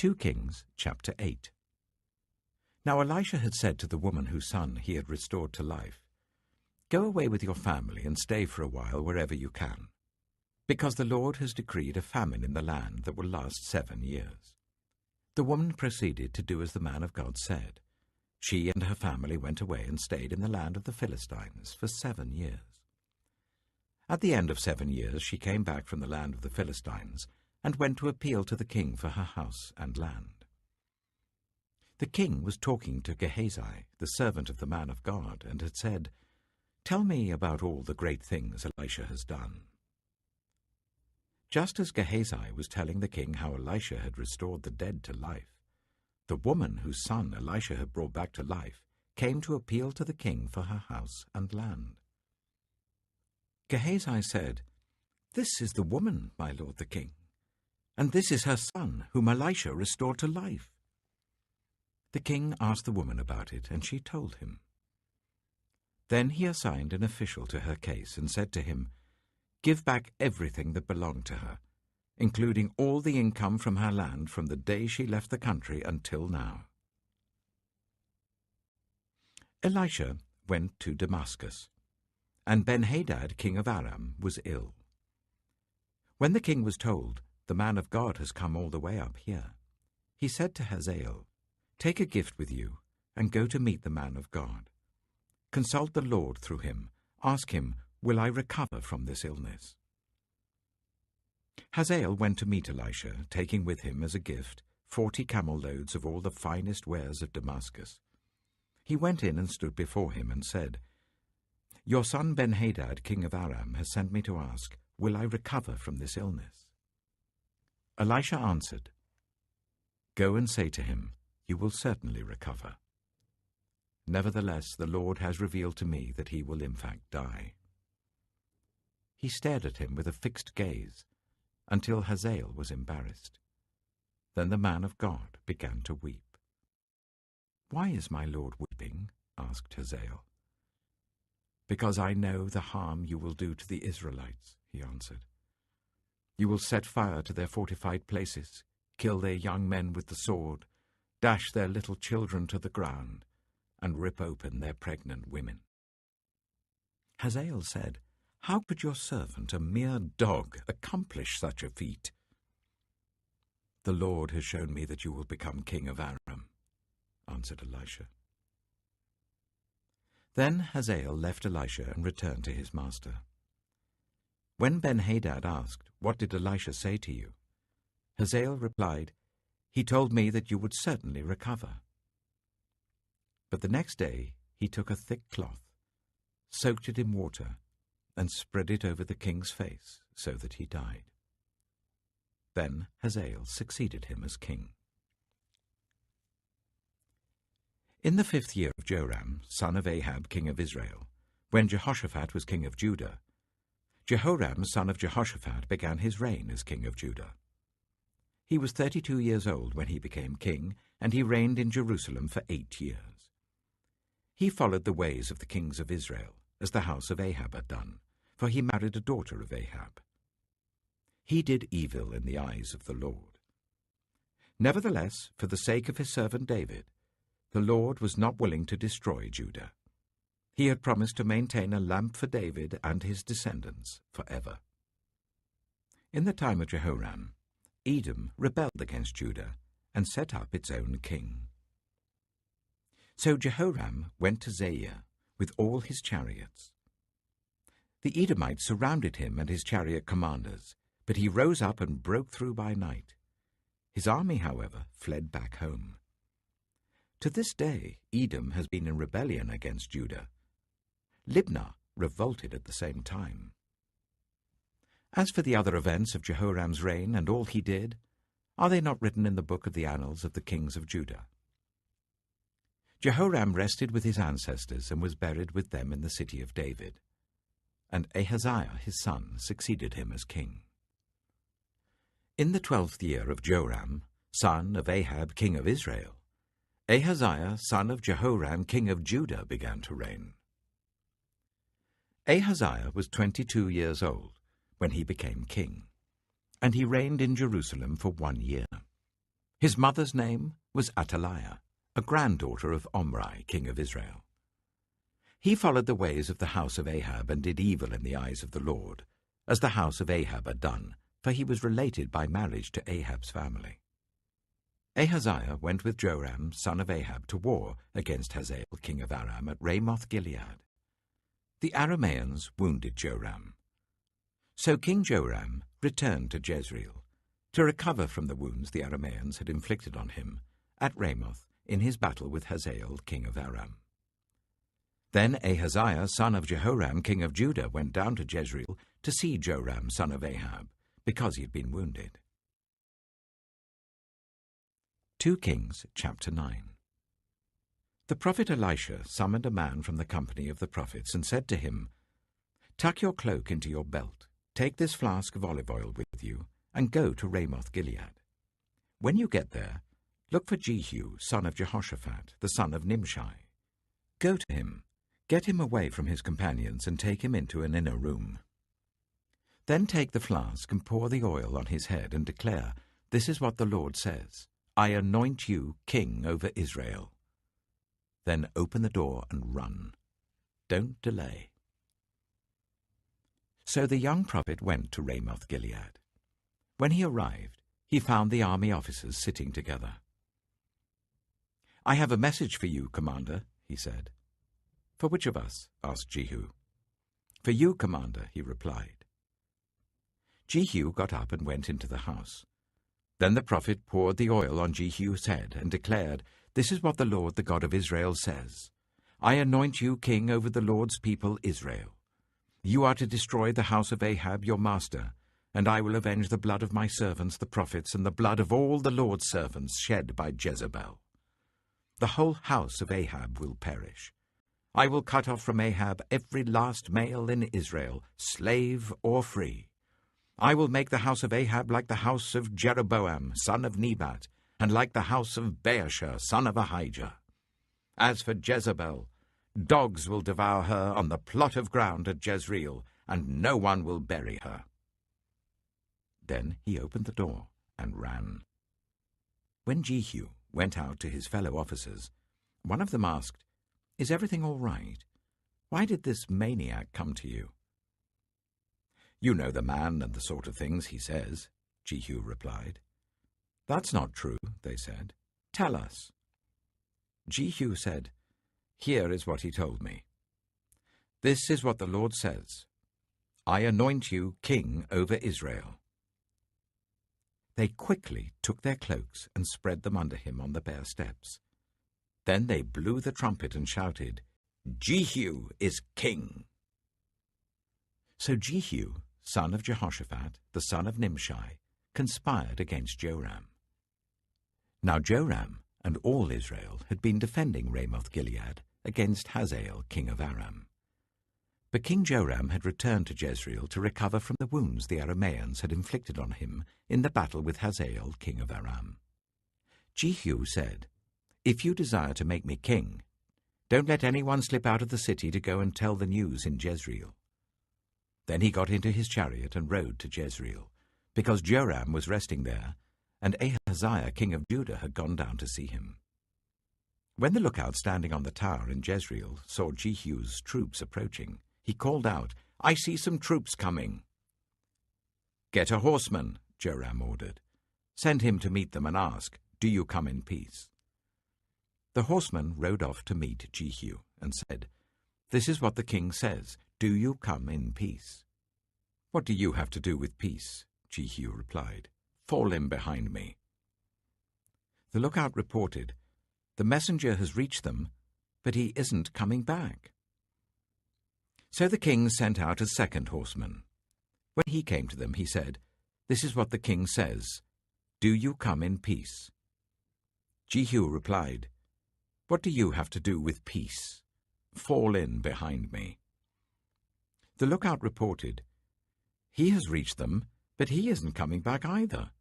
2 Kings chapter 8. Now Elisha had said to the woman whose son he had restored to life, "Go away with your family and stay for a while wherever you can, because the Lord has decreed a famine in the land that will last 7 years." The woman proceeded to do as the man of God said. She and her family went away and stayed in the land of the Philistines for 7 years. At the end of 7 years she came back from the land of the Philistines and went to appeal to the king for her house and land. The king was talking to Gehazi, the servant of the man of God, and had said, "Tell me about all the great things Elisha has done." Just as Gehazi was telling the king how Elisha had restored the dead to life, the woman whose son Elisha had brought back to life came to appeal to the king for her house and land. Gehazi said, "This is the woman, my lord the king, and this is her son, whom Elisha restored to life." The king asked the woman about it, and she told him. Then he assigned an official to her case and said to him, "Give back everything that belonged to her, including all the income from her land from the day she left the country until now." Elisha went to Damascus, and Ben-Hadad, king of Aram, was ill. When the king was told, "The man of God has come all the way up here," he said to Hazael, "Take a gift with you and go to meet the man of God. Consult the Lord through him. Ask him, 'Will I recover from this illness?'" Hazael went to meet Elisha, taking with him as a gift 40 camel loads of all the finest wares of Damascus. He went in and stood before him and said, "Your son Ben-Hadad, king of Aram, has sent me to ask, 'Will I recover from this illness?'" Elisha answered, "Go and say to him, 'You will certainly recover.' Nevertheless, the Lord has revealed to me that he will in fact die." He stared at him with a fixed gaze until Hazael was embarrassed. Then the man of God began to weep. "Why is my lord weeping?" asked Hazael. "Because I know the harm you will do to the Israelites," he answered. "You will set fire to their fortified places, kill their young men with the sword, dash their little children to the ground, and rip open their pregnant women." Hazael said, "How could your servant, a mere dog, accomplish such a feat?" "The Lord has shown me that you will become king of Aram," answered Elisha. Then Hazael left Elisha and returned to his master. When Ben-Hadad asked, "What did Elisha say to you?" Hazael replied, "He told me that you would certainly recover." But the next day he took a thick cloth, soaked it in water, and spread it over the king's face, so that he died. Then Hazael succeeded him as king. In the 5th year of Joram, son of Ahab, king of Israel, when Jehoshaphat was king of Judah, Jehoram, son of Jehoshaphat, began his reign as king of Judah. He was 32 years old when he became king, and he reigned in Jerusalem for 8 years. He followed the ways of the kings of Israel, as the house of Ahab had done, for he married a daughter of Ahab. He did evil in the eyes of the Lord. Nevertheless, for the sake of his servant David, the Lord was not willing to destroy Judah. He had promised to maintain a lamp for David and his descendants forever. In the time of Jehoram, Edom rebelled against Judah and set up its own king. So Jehoram went to Zair with all his chariots. The Edomites surrounded him and his chariot commanders, but he rose up and broke through by night. His army, however, fled back home. To this day, Edom has been in rebellion against Judah. Libnah revolted at the same time. As for the other events of Jehoram's reign and all he did, are they not written in the book of the annals of the kings of Judah? Jehoram rested with his ancestors and was buried with them in the city of David, and Ahaziah his son succeeded him as king. In the 12th year of Joram, son of Ahab king of Israel, Ahaziah son of Jehoram king of Judah began to reign. Ahaziah was 22 years old when he became king, and he reigned in Jerusalem for 1 year. His mother's name was Athaliah, a granddaughter of Omri, king of Israel. He followed the ways of the house of Ahab and did evil in the eyes of the Lord, as the house of Ahab had done, for he was related by marriage to Ahab's family. Ahaziah went with Joram, son of Ahab, to war against Hazael, king of Aram, at Ramoth-Gilead. The Arameans wounded Joram. So King Joram returned to Jezreel to recover from the wounds the Arameans had inflicted on him at Ramoth in his battle with Hazael, king of Aram. Then Ahaziah, son of Jehoram, king of Judah, went down to Jezreel to see Joram, son of Ahab, because he had been wounded. 2 Kings chapter 9. The prophet Elisha summoned a man from the company of the prophets and said to him, "Tuck your cloak into your belt, take this flask of olive oil with you, and go to Ramoth-Gilead. When you get there, look for Jehu, son of Jehoshaphat, the son of Nimshi. Go to him, get him away from his companions, and take him into an inner room. Then take the flask and pour the oil on his head and declare, 'This is what the Lord says, I anoint you king over Israel.' Then open the door and run. Don't delay." So the young prophet went to Ramoth-Gilead. When he arrived, he found the army officers sitting together. "I have a message for you, Commander," he said. "For which of us?" asked Jehu. "For you, Commander," he replied. Jehu got up and went into the house. Then the prophet poured the oil on Jehu's head and declared, "This is what the Lord, the God of Israel, says. I anoint you king over the Lord's people Israel. You are to destroy the house of Ahab your master, and I will avenge the blood of my servants the prophets and the blood of all the Lord's servants shed by Jezebel. The whole house of Ahab will perish. I will cut off from Ahab every last male in Israel, slave or free. I will make the house of Ahab like the house of Jeroboam, son of Nebat, and like the house of Baasha, son of Ahijah. As for Jezebel, dogs will devour her on the plot of ground at Jezreel, and no one will bury her." Then he opened the door and ran. When Jehu went out to his fellow officers, one of them asked, "Is everything all right? Why did this maniac come to you?" "You know the man and the sort of things he says," Jehu replied. "That's not true," they said. "Tell us." Jehu said, "Here is what he told me. This is what the Lord says. I anoint you king over Israel." They quickly took their cloaks and spread them under him on the bare steps. Then they blew the trumpet and shouted, "Jehu is king." So Jehu, son of Jehoshaphat, the son of Nimshi, conspired against Joram. Now Joram and all Israel had been defending Ramoth-Gilead against Hazael, king of Aram. But King Joram had returned to Jezreel to recover from the wounds the Arameans had inflicted on him in the battle with Hazael, king of Aram. Jehu said, "If you desire to make me king, don't let anyone slip out of the city to go and tell the news in Jezreel." Then he got into his chariot and rode to Jezreel, because Joram was resting there, and Ahaziah, king of Judah, had gone down to see him. When the lookout standing on the tower in Jezreel saw Jehu's troops approaching, he called out, "I see some troops coming." "Get a horseman," Joram ordered. "Send him to meet them and ask, 'Do you come in peace?'" The horseman rode off to meet Jehu and said, "This is what the king says, 'Do you come in peace?'" "What do you have to do with peace?" Jehu replied. "Fall in behind me." The lookout reported, "The messenger has reached them, but he isn't coming back." So the king sent out a second horseman. When he came to them, he said, "This is what the king says, 'Do you come in peace?'" Jehu replied, "What do you have to do with peace? Fall in behind me." The lookout reported, "He has reached them, but he isn't coming back either.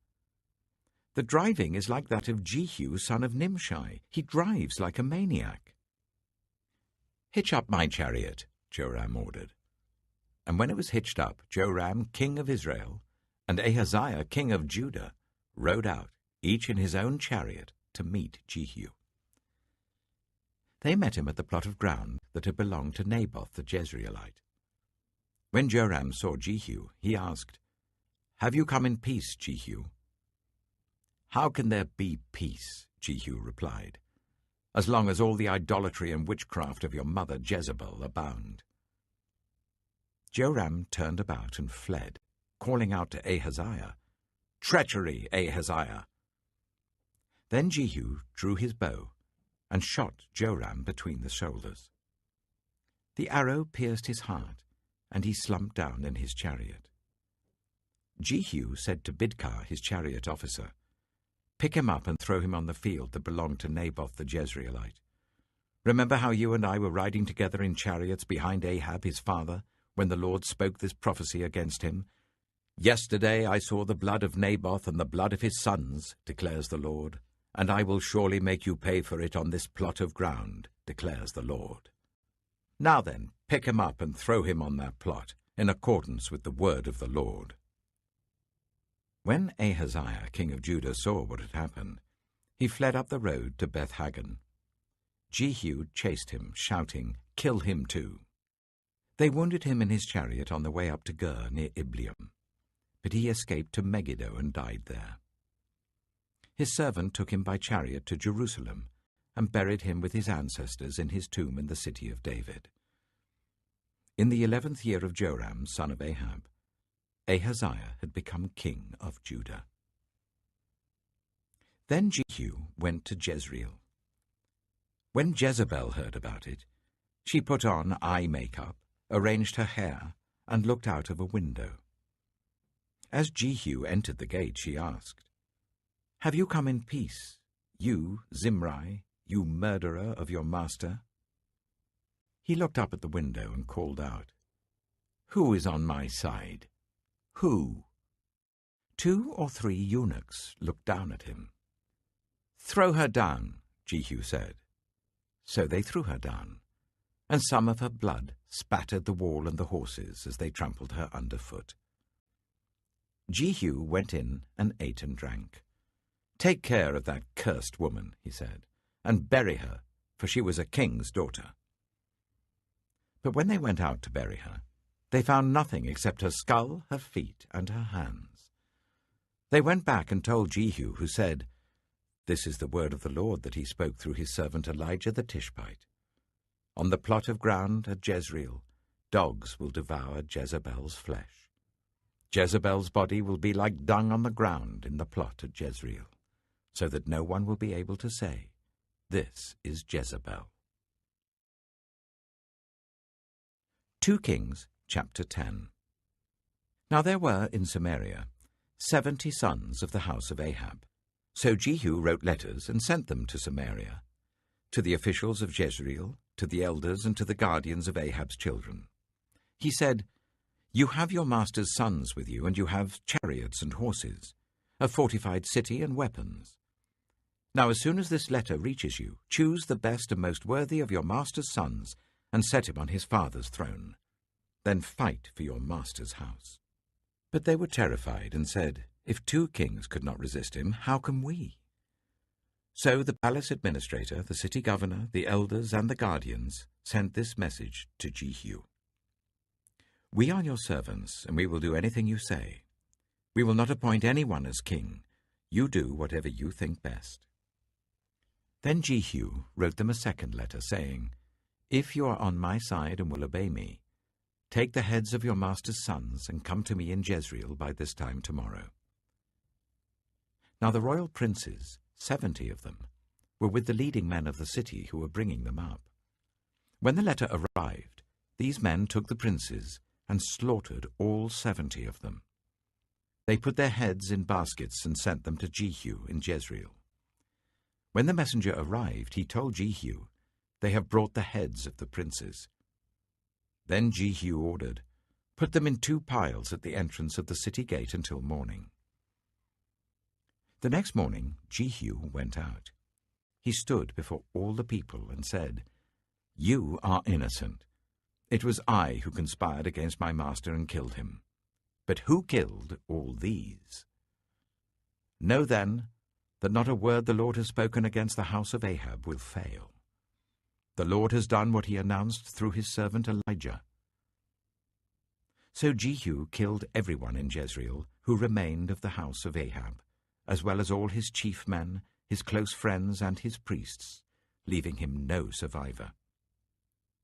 The driving is like that of Jehu, son of Nimshi. He drives like a maniac." "Hitch up my chariot," Joram ordered. And when it was hitched up, Joram, king of Israel, and Ahaziah, king of Judah, rode out each in his own chariot, to meet Jehu. They met him at the plot of ground that had belonged to Naboth the Jezreelite. When Joram saw Jehu, he asked, "Have you come in peace, Jehu?" "How can there be peace?" Jehu replied, "as long as all the idolatry and witchcraft of your mother Jezebel abound?" Joram turned about and fled, calling out to Ahaziah, "Treachery, Ahaziah!" Then Jehu drew his bow and shot Joram between the shoulders. The arrow pierced his heart, and he slumped down in his chariot. Jehu said to Bidkar, his chariot officer, "Pick him up and throw him on the field that belonged to Naboth the Jezreelite. Remember how you and I were riding together in chariots behind Ahab his father, when the Lord spoke this prophecy against him? 'Yesterday I saw the blood of Naboth and the blood of his sons,' declares the Lord, 'and I will surely make you pay for it on this plot of ground,' declares the Lord. Now then, pick him up and throw him on that plot, in accordance with the word of the Lord." When Ahaziah, king of Judah, saw what had happened, he fled up the road to Beth-Hagan. Jehu chased him, shouting, "Kill him too!" They wounded him in his chariot on the way up to Gur near Ibleam, but he escaped to Megiddo and died there. His servant took him by chariot to Jerusalem and buried him with his ancestors in his tomb in the city of David. In the 11th year of Joram, son of Ahab, Ahaziah had become king of Judah. Then Jehu went to Jezreel. When Jezebel heard about it, she put on eye makeup, arranged her hair, and looked out of a window. As Jehu entered the gate, she asked, "Have you come in peace, you, Zimri, you murderer of your master?" He looked up at the window and called out, "Who is on my side? Who?" 2 or 3 eunuchs looked down at him. "Throw her down," Jehu said. So they threw her down, and some of her blood spattered the wall and the horses as they trampled her underfoot. Jehu went in and ate and drank. "Take care of that cursed woman," he said, "and bury her, for she was a king's daughter." But when they went out to bury her, they found nothing except her skull, her feet, and her hands. They went back and told Jehu, who said, "This is the word of the Lord that he spoke through his servant Elijah the Tishbite. On the plot of ground at Jezreel, dogs will devour Jezebel's flesh. Jezebel's body will be like dung on the ground in the plot at Jezreel, so that no one will be able to say, 'This is Jezebel.'" 2 Kings, chapter 10. Now there were in Samaria 70 sons of the house of Ahab. So Jehu wrote letters and sent them to Samaria, to the officials of Jezreel, to the elders, and to the guardians of Ahab's children. He said, "You have your master's sons with you, and you have chariots and horses, a fortified city and weapons. Now as soon as this letter reaches you, choose the best and most worthy of your master's sons, and set him on his father's throne. Then fight for your master's house." But they were terrified and said, "If 2 kings could not resist him, how can we?" So the palace administrator, the city governor, the elders, and the guardians sent this message to Jehu. "We are your servants, and we will do anything you say. We will not appoint anyone as king. You do whatever you think best." Then Jehu wrote them a second letter, saying, "If you are on my side and will obey me, take the heads of your master's sons and come to me in Jezreel by this time tomorrow." Now the royal princes, 70 of them, were with the leading men of the city who were bringing them up. When the letter arrived, these men took the princes and slaughtered all 70 of them. They put their heads in baskets and sent them to Jehu in Jezreel. When the messenger arrived, he told Jehu, "They have brought the heads of the princes." Then Jehu ordered, "Put them in 2 piles at the entrance of the city gate until morning." The next morning Jehu went out. He stood before all the people and said, "You are innocent. It was I who conspired against my master and killed him. But who killed all these? Know then that not a word the Lord has spoken against the house of Ahab will fail. The Lord has done what he announced through his servant Elijah." So Jehu killed everyone in Jezreel who remained of the house of Ahab, as well as all his chief men, his close friends, and his priests, leaving him no survivor.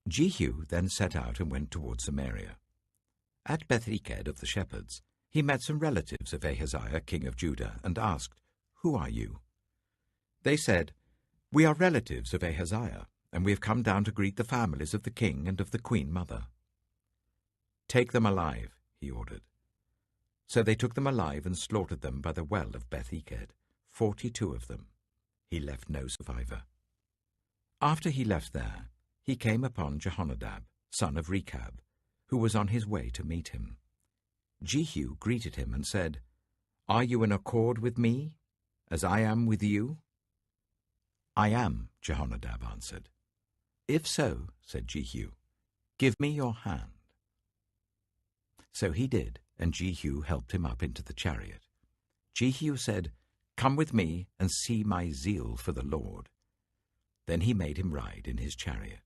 Jehu then set out and went toward Samaria. At Beth-eked of the shepherds, he met some relatives of Ahaziah, king of Judah, and asked, "Who are you?" They said, "We are relatives of Ahaziah, and we have come down to greet the families of the king and of the queen mother." "Take them alive," he ordered. So they took them alive and slaughtered them by the well of Beth-eked, 42 of them. He left no survivor. After he left there, he came upon Jehonadab, son of Rechab, who was on his way to meet him. Jehu greeted him and said, "Are you in accord with me, as I am with you?" "I am," Jehonadab answered. "If so," said Jehu, "give me your hand." So he did, and Jehu helped him up into the chariot. Jehu said, "Come with me and see my zeal for the Lord." Then he made him ride in his chariot.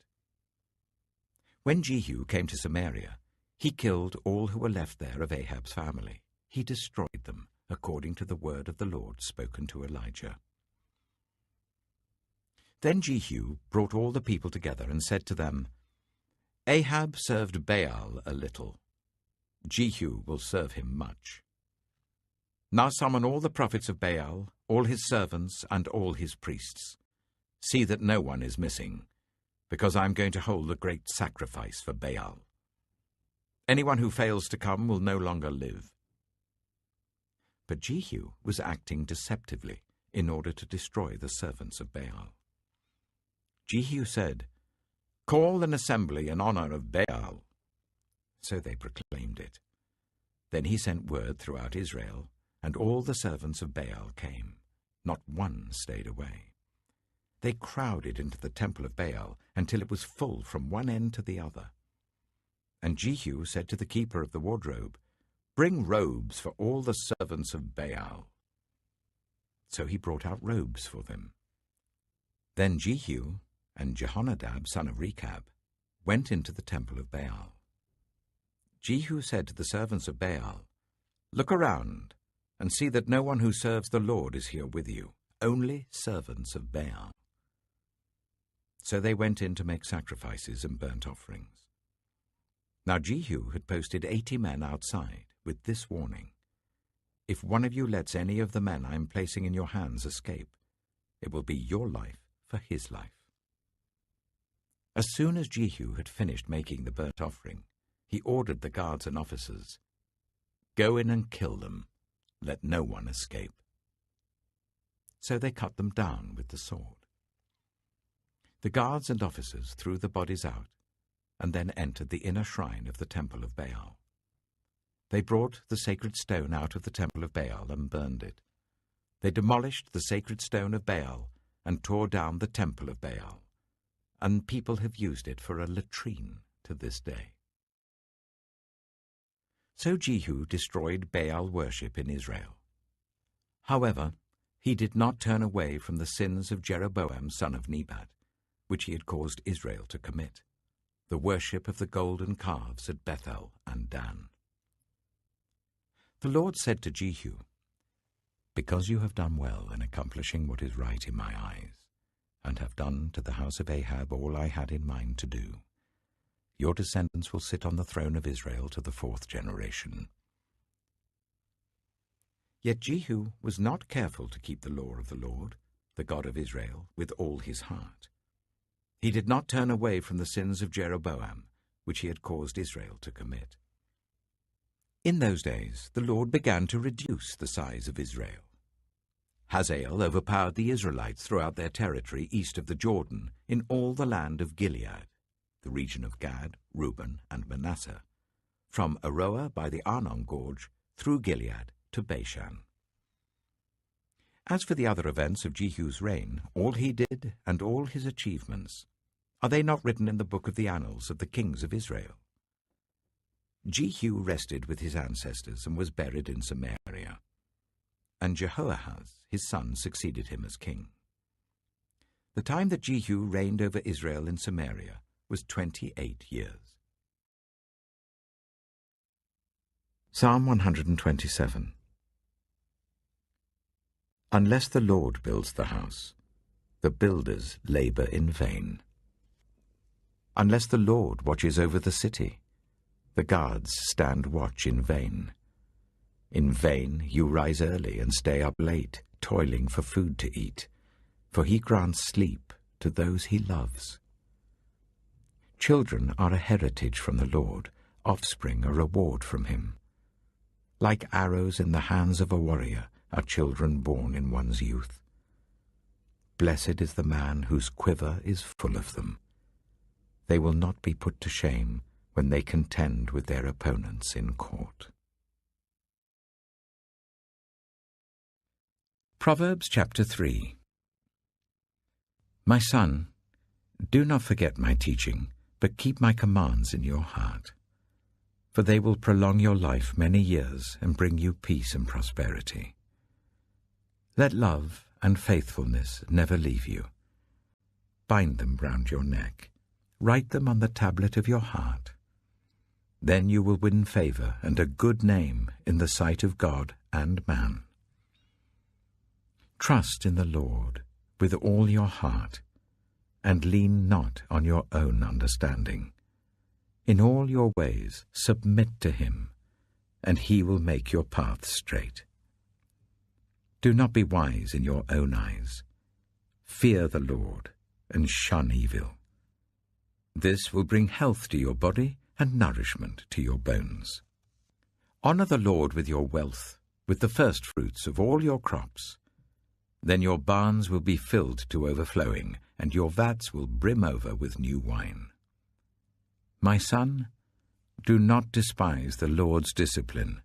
When Jehu came to Samaria, he killed all who were left there of Ahab's family. He destroyed them, according to the word of the Lord spoken to Elijah. Then Jehu brought all the people together and said to them, "Ahab served Baal a little. Jehu will serve him much. Now summon all the prophets of Baal, all his servants, and all his priests. See that no one is missing, because I am going to hold a great sacrifice for Baal. Anyone who fails to come will no longer live." But Jehu was acting deceptively in order to destroy the servants of Baal. Jehu said, "Call an assembly in honor of Baal." So they proclaimed it. Then he sent word throughout Israel, and all the servants of Baal came. Not one stayed away. They crowded into the temple of Baal until it was full from one end to the other. And Jehu said to the keeper of the wardrobe, "Bring robes for all the servants of Baal." So he brought out robes for them. Then Jehu and Jehonadab, son of Rechab, went into the temple of Baal. Jehu said to the servants of Baal, "Look around and see that no one who serves the Lord is here with you, only servants of Baal." So they went in to make sacrifices and burnt offerings. Now Jehu had posted 80 men outside with this warning, "If one of you lets any of the men I am placing in your hands escape, it will be your life for his life." As soon as Jehu had finished making the burnt offering, he ordered the guards and officers, "Go in and kill them. Let no one escape." So they cut them down with the sword. The guards and officers threw the bodies out and then entered the inner shrine of the temple of Baal. They brought the sacred stone out of the temple of Baal and burned it. They demolished the sacred stone of Baal and tore down the temple of Baal, and people have used it for a latrine to this day. So Jehu destroyed Baal worship in Israel. However, he did not turn away from the sins of Jeroboam son of Nebat, which he had caused Israel to commit, the worship of the golden calves at Bethel and Dan. The Lord said to Jehu, "Because you have done well in accomplishing what is right in my eyes, and have done to the house of Ahab all I had in mind to do, your descendants will sit on the throne of Israel to the 4th generation." Yet Jehu was not careful to keep the law of the Lord, the God of Israel, with all his heart. He did not turn away from the sins of Jeroboam, which he had caused Israel to commit. In those days the Lord began to reduce the size of Israel. Hazael overpowered the Israelites throughout their territory east of the Jordan, in all the land of Gilead, the region of Gad, Reuben, and Manasseh, from Aroer by the Arnon Gorge through Gilead to Bashan. As for the other events of Jehu's reign, all he did and all his achievements, are they not written in the book of the annals of the kings of Israel? Jehu rested with his ancestors and was buried in Samaria. and Jehoahaz his son succeeded him as king. The time that Jehu reigned over Israel in Samaria was 28 years. Psalm 127. Unless the Lord builds the house, the builders labor in vain. Unless the Lord watches over the city, the guards stand watch in vain. In vain you rise early and stay up late, toiling for food to eat, for he grants sleep to those he loves. Children are a heritage from the Lord, offspring a reward from him. Like arrows in the hands of a warrior are children born in one's youth. Blessed is the man whose quiver is full of them. They will not be put to shame when they contend with their opponents in court. Proverbs chapter 3. My son, do not forget my teaching, but keep my commands in your heart. For they will prolong your life many years and bring you peace and prosperity. Let love and faithfulness never leave you. Bind them round your neck. Write them on the tablet of your heart. Then you will win favor and a good name in the sight of God and man. Trust in the Lord with all your heart, and lean not on your own understanding. In all your ways submit to him, and he will make your paths straight. Do not be wise in your own eyes. Fear the Lord, and shun evil. This will bring health to your body and nourishment to your bones. Honor the Lord with your wealth, with the firstfruits of all your crops. Then your barns will be filled to overflowing, and your vats will brim over with new wine. My son, do not despise the Lord's discipline,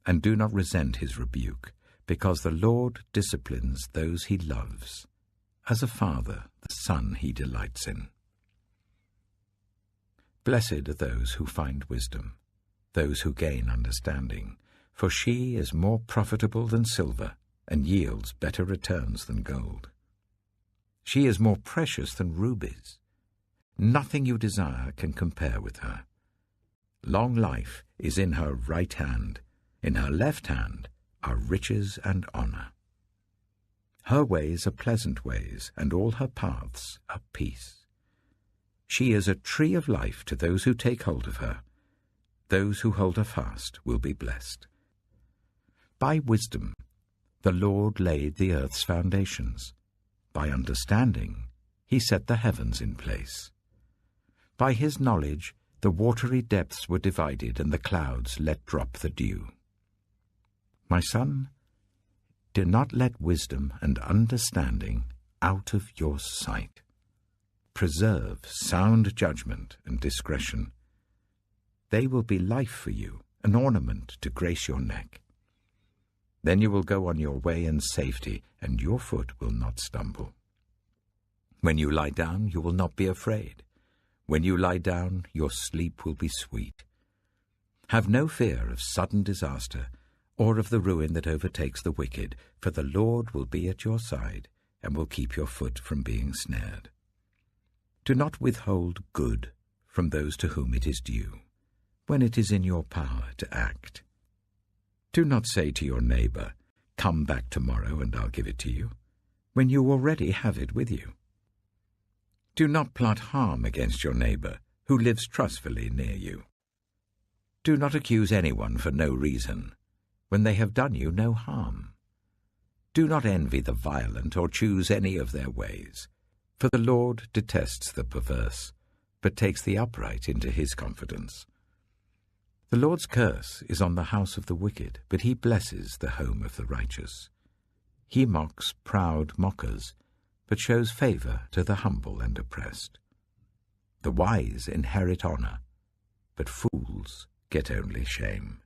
and do not resent his rebuke, because the Lord disciplines those he loves, as a father the son he delights in. Blessed are those who find wisdom, those who gain understanding, for she is more profitable than silver, and yields better returns than gold. She is more precious than rubies. Nothing you desire can compare with her. Long life is in her right hand. In her left hand are riches and honor. Her ways are pleasant ways, and all her paths are peace. She is a tree of life to those who take hold of her. Those who hold her fast will be blessed. By wisdom the Lord laid the earth's foundations. By understanding he set the heavens in place. By his knowledge the watery depths were divided, and the clouds let drop the dew. My son, do not let wisdom and understanding out of your sight. Preserve sound judgment and discretion. They will be life for you, an ornament to grace your neck. Then you will go on your way in safety, and your foot will not stumble. When you lie down, you will not be afraid. When you lie down, your sleep will be sweet. Have no fear of sudden disaster, or of the ruin that overtakes the wicked, for the Lord will be at your side, and will keep your foot from being snared. Do not withhold good from those to whom it is due, when it is in your power to act. Do not say to your neighbor, "Come back tomorrow and I'll give it to you," when you already have it with you. Do not plot harm against your neighbor who lives trustfully near you. Do not accuse anyone for no reason, when they have done you no harm. Do not envy the violent or choose any of their ways, for the Lord detests the perverse, but takes the upright into his confidence. The Lord's curse is on the house of the wicked, but he blesses the home of the righteous. He mocks proud mockers, but shows favor to the humble and oppressed. The wise inherit honor, but fools get only shame.